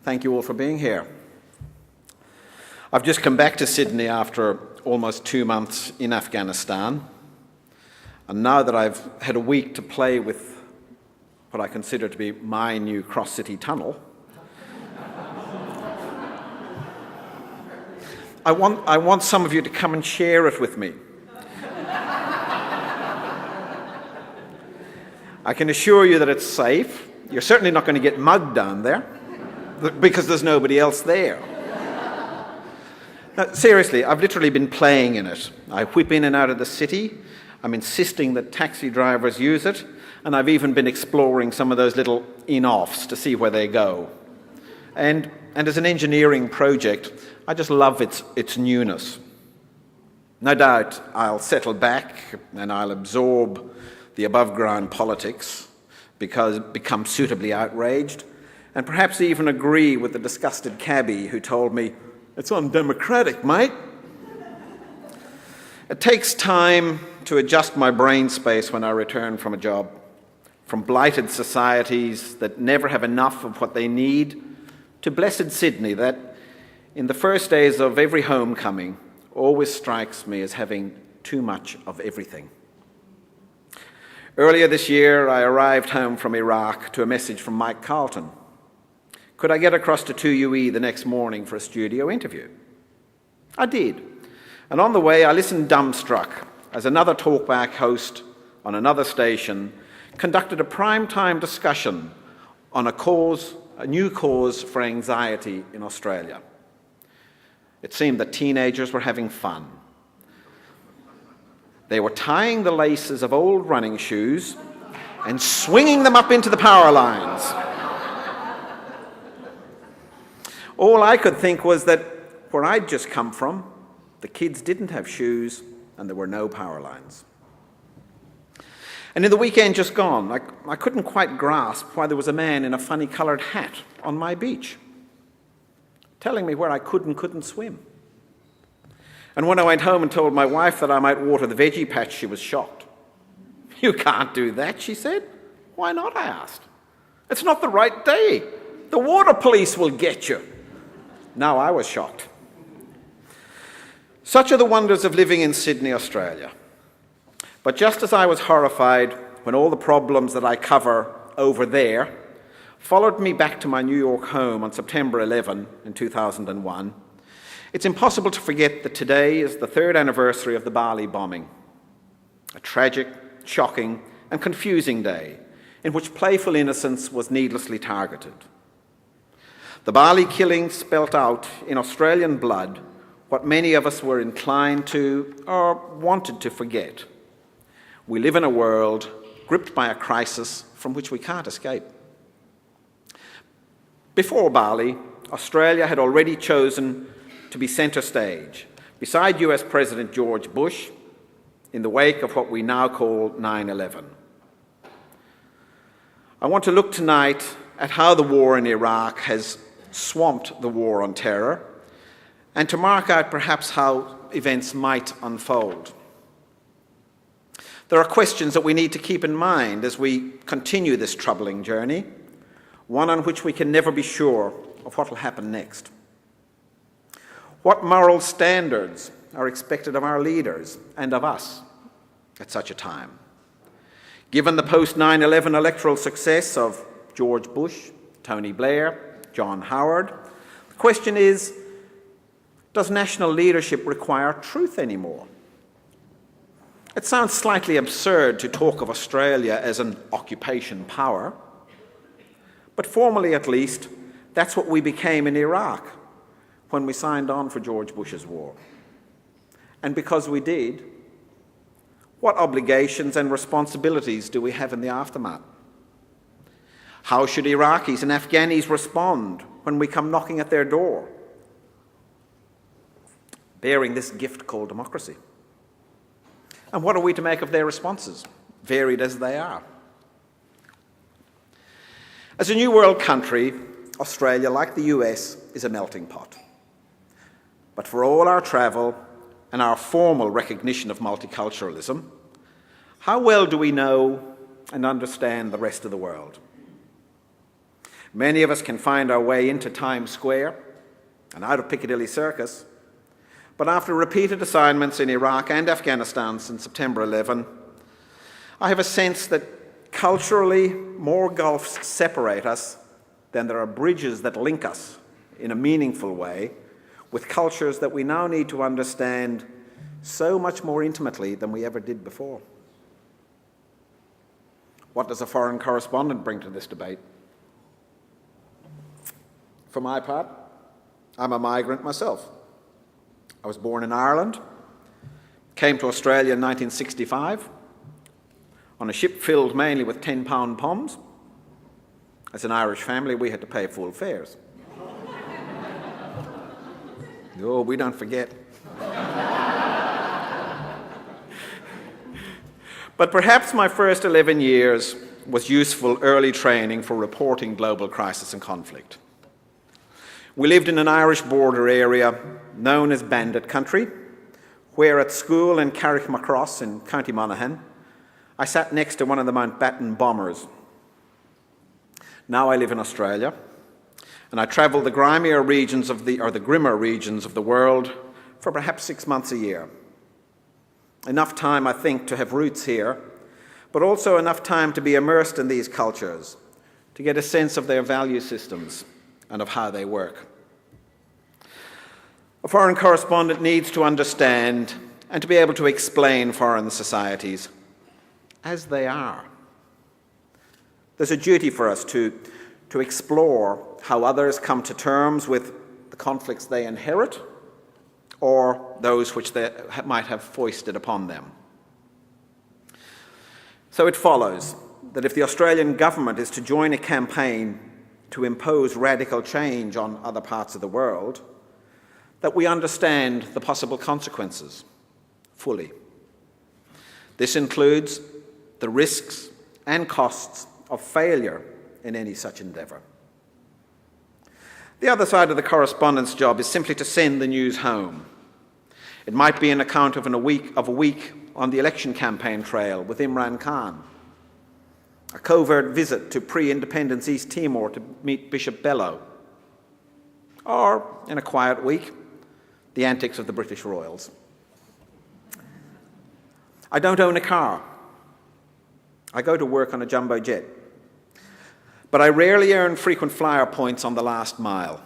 Thank you all for being here. I've just come back to Sydney after almost 2 months in Afghanistan, and now that I've had a week to play with what I consider to be my new cross-city tunnel, I want some of you to come and share it with me. I can assure you that it's safe. You're certainly not going to get mugged down there, because there's nobody else there. Now, seriously, I've literally been playing in it. I whip in and out of the city. I'm insisting that taxi drivers use it, and I've even been exploring some of those little in-offs to see where they go. And as an engineering project, I just love its newness. No doubt I'll settle back and I'll absorb the above-ground politics because become suitably outraged, and perhaps even agree with the disgusted cabbie who told me, "It's undemocratic, mate." It takes time to adjust my brain space when I return from a job, from blighted societies that never have enough of what they need, to blessed Sydney that, in the first days of every homecoming, always strikes me as having too much of everything. Earlier this year, I arrived home from Iraq to a message from Mike Carlton. Could I get across to 2UE the next morning for a studio interview? I did. And on the way, I listened dumbstruck as another talkback host on another station conducted a primetime discussion on a new cause for anxiety in Australia. It seemed that teenagers were having fun. They were tying the laces of old running shoes and swinging them up into the power lines. All I could think was that where I'd just come from, the kids didn't have shoes and there were no power lines. And in the weekend just gone, I couldn't quite grasp why there was a man in a funny coloured hat on my beach, telling me where I could and couldn't swim. And when I went home and told my wife that I might water the veggie patch, she was shocked. "You can't do that," she said. "Why not?" I asked. "It's not the right day. The water police will get you." Now I was shocked. Such are the wonders of living in Sydney, Australia. But just as I was horrified when all the problems that I cover over there followed me back to my New York home on September 11 in 2001, it's impossible to forget that today is the 3rd anniversary of the Bali bombing, a tragic, shocking, and confusing day in which playful innocence was needlessly targeted. The Bali killing spelt out in Australian blood what many of us were inclined to or wanted to forget. We live in a world gripped by a crisis from which we can't escape. Before Bali, Australia had already chosen to be centre stage, beside US President George Bush, in the wake of what we now call 9/11. I want to look tonight at how the war in Iraq has swamped the war on terror, and to mark out perhaps how events might unfold. There are questions that we need to keep in mind as we continue this troubling journey, one on which we can never be sure of what will happen next. What moral standards are expected of our leaders and of us at such a time? Given the post-9/11 electoral success of George Bush, Tony Blair, John Howard, the question is, does national leadership require truth anymore? It sounds slightly absurd to talk of Australia as an occupation power, but formally at least, that's what we became in Iraq when we signed on for George Bush's war. And because we did, what obligations and responsibilities do we have in the aftermath? How should Iraqis and Afghanis respond when we come knocking at their door, bearing this gift called democracy? And what are we to make of their responses, varied as they are? As a new world country, Australia, like the US, is a melting pot. But for all our travel and our formal recognition of multiculturalism, how well do we know and understand the rest of the world? Many of us can find our way into Times Square and out of Piccadilly Circus, but after repeated assignments in Iraq and Afghanistan since September 11, I have a sense that culturally more gulfs separate us than there are bridges that link us in a meaningful way with cultures that we now need to understand so much more intimately than we ever did before. What does a foreign correspondent bring to this debate? For my part, I'm a migrant myself. I was born in Ireland, came to Australia in 1965 on a ship filled mainly with 10-pound poms. As an Irish family, we had to pay full fares. Oh, we don't forget. But perhaps my first 11 years was useful early training for reporting global crisis and conflict. We lived in an Irish border area known as Bandit Country, where at school in Carrickmacross in County Monaghan, I sat next to one of the Mountbatten bombers. Now I live in Australia, and I travel the grimmer regions of the world for perhaps 6 months a year. Enough time, I think, to have roots here, but also enough time to be immersed in these cultures, to get a sense of their value systems and of how they work. A foreign correspondent needs to understand and to be able to explain foreign societies as they are. There's a duty for us to explore how others come to terms with the conflicts they inherit or those which they might have foisted upon them. So it follows that if the Australian government is to join a campaign to impose radical change on other parts of the world, that we understand the possible consequences fully. This includes the risks and costs of failure in any such endeavour. The other side of the correspondent's job is simply to send the news home. It might be an account of a week on the election campaign trail with Imran Khan, a covert visit to pre-independence East Timor to meet Bishop Bello, or, in a quiet week, the antics of the British royals. I don't own a car. I go to work on a jumbo jet. But I rarely earn frequent flyer points on the last mile.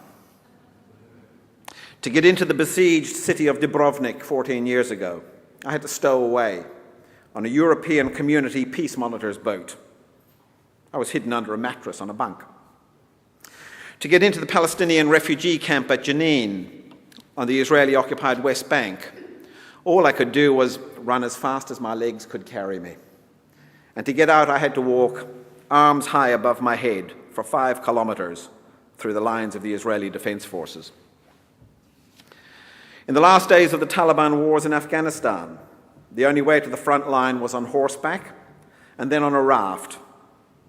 To get into the besieged city of Dubrovnik 14 years ago, I had to stow away on a European Community Peace Monitors boat. I was hidden under a mattress on a bunk. To get into the Palestinian refugee camp at Jenin on the Israeli-occupied West Bank, all I could do was run as fast as my legs could carry me. And to get out, I had to walk arms high above my head for 5 kilometers through the lines of the Israeli Defense Forces. In the last days of the Taliban wars in Afghanistan, the only way to the front line was on horseback and then on a raft,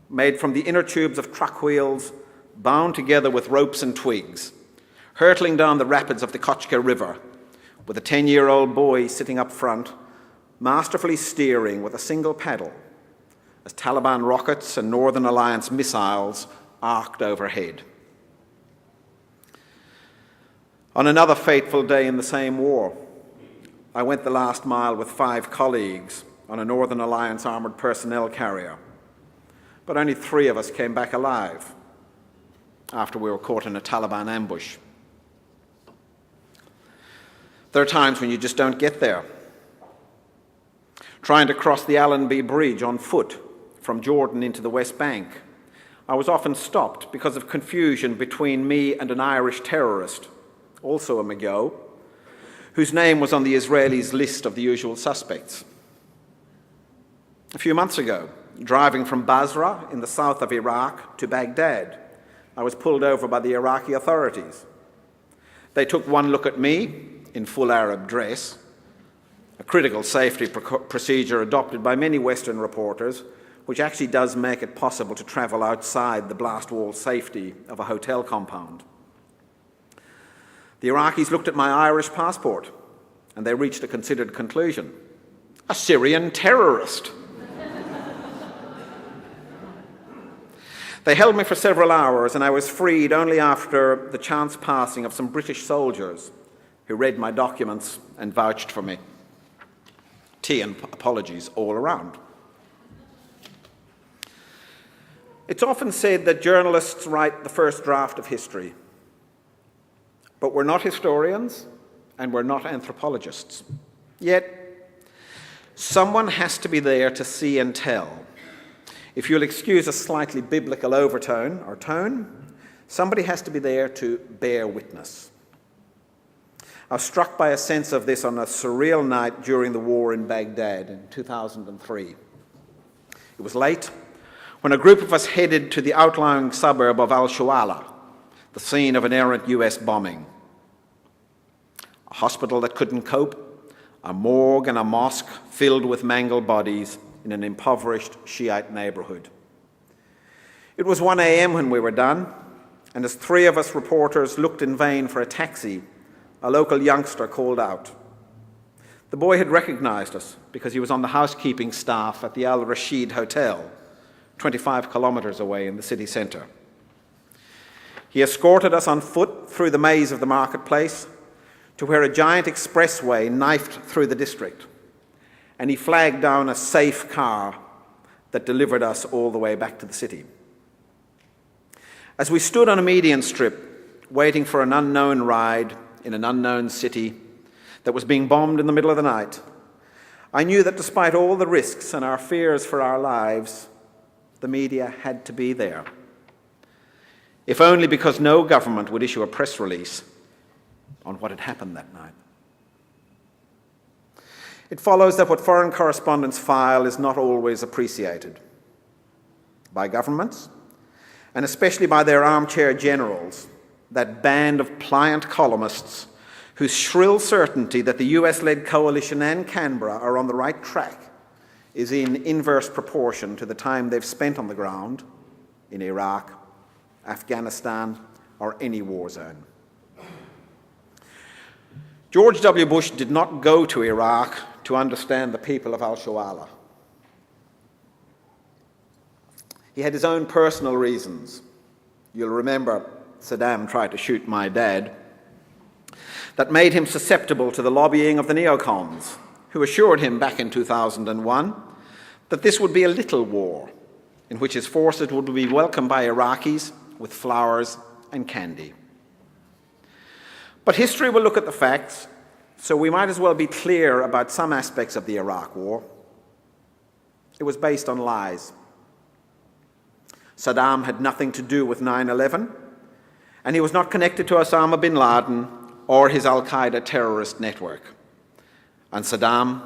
made from the inner tubes of truck wheels, bound together with ropes and twigs, hurtling down the rapids of the Kochka River, with a 10-year-old boy sitting up front, masterfully steering with a single paddle, as Taliban rockets and Northern Alliance missiles arced overhead. On another fateful day in the same war, I went the last mile with 5 colleagues on a Northern Alliance armoured personnel carrier, but only 3 of us came back alive after we were caught in a Taliban ambush. There are times when you just don't get there. Trying to cross the Allenby Bridge on foot from Jordan into the West Bank, I was often stopped because of confusion between me and an Irish terrorist, also a McGeough, whose name was on the Israelis' list of the usual suspects. A few months ago, driving from Basra in the south of Iraq to Baghdad, I was pulled over by the Iraqi authorities. They took one look at me in full Arab dress, a critical safety procedure adopted by many Western reporters, which actually does make it possible to travel outside the blast wall safety of a hotel compound. The Iraqis looked at my Irish passport and they reached a considered conclusion: a Syrian terrorist. They held me for several hours, and I was freed only after the chance passing of some British soldiers who read my documents and vouched for me. Tea and apologies all around. It's often said that journalists write the first draft of history, but we're not historians and we're not anthropologists. Yet, someone has to be there to see and tell. If you'll excuse a slightly biblical overtone or tone, somebody has to be there to bear witness. I was struck by a sense of this on a surreal night during the war in Baghdad in 2003. It was late when a group of us headed to the outlying suburb of Al-Shawala, the scene of an errant US bombing. A hospital that couldn't cope, a morgue and a mosque filled with mangled bodies in an impoverished Shiite neighborhood. It was 1 a.m. when we were done, and as three of us reporters looked in vain for a taxi, a local youngster called out. The boy had recognized us because he was on the housekeeping staff at the Al Rashid Hotel, 25 kilometers away in the city center. He escorted us on foot through the maze of the marketplace to where a giant expressway knifed through the district, and he flagged down a safe car that delivered us all the way back to the city. As we stood on a median strip, waiting for an unknown ride in an unknown city that was being bombed in the middle of the night, I knew that despite all the risks and our fears for our lives, the media had to be there. If only because no government would issue a press release on what had happened that night. It follows that what foreign correspondents file is not always appreciated by governments, and especially by their armchair generals, that band of pliant columnists whose shrill certainty that the US-led coalition and Canberra are on the right track is in inverse proportion to the time they've spent on the ground in Iraq, Afghanistan, or any war zone. George W. Bush did not go to Iraq to understand the people of Al-Shawala. He had his own personal reasons. You'll remember Saddam tried to shoot my dad. That made him susceptible to the lobbying of the neocons, who assured him back in 2001 that this would be a little war in which his forces would be welcomed by Iraqis with flowers and candy. But history will look at the facts, so we might as well be clear about some aspects of the Iraq War. It was based on lies. Saddam had nothing to do with 9/11, and he was not connected to Osama bin Laden or his al-Qaeda terrorist network. And Saddam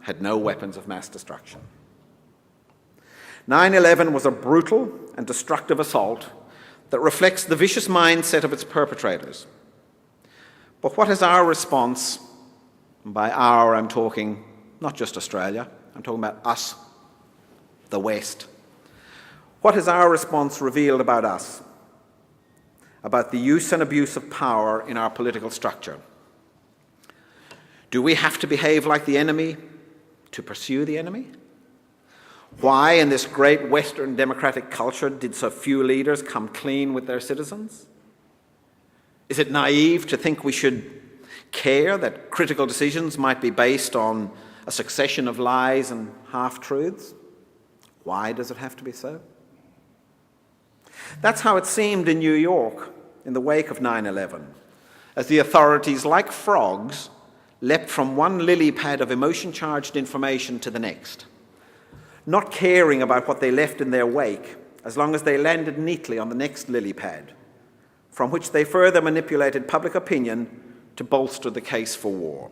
had no weapons of mass destruction. 9/11 was a brutal and destructive assault that reflects the vicious mindset of its perpetrators. But what is our response? And by our, I'm talking not just Australia, I'm talking about us, the West. What is our response revealed about us? About the use and abuse of power in our political structure? Do we have to behave like the enemy to pursue the enemy? Why, in this great Western democratic culture, did so few leaders come clean with their citizens? Is it naive to think we should care that critical decisions might be based on a succession of lies and half-truths? Why does it have to be so? That's how it seemed in New York in the wake of 9/11, as the authorities, like frogs, leapt from one lily pad of emotion-charged information to the next, not caring about what they left in their wake, as long as they landed neatly on the next lily pad, from which they further manipulated public opinion to bolster the case for war.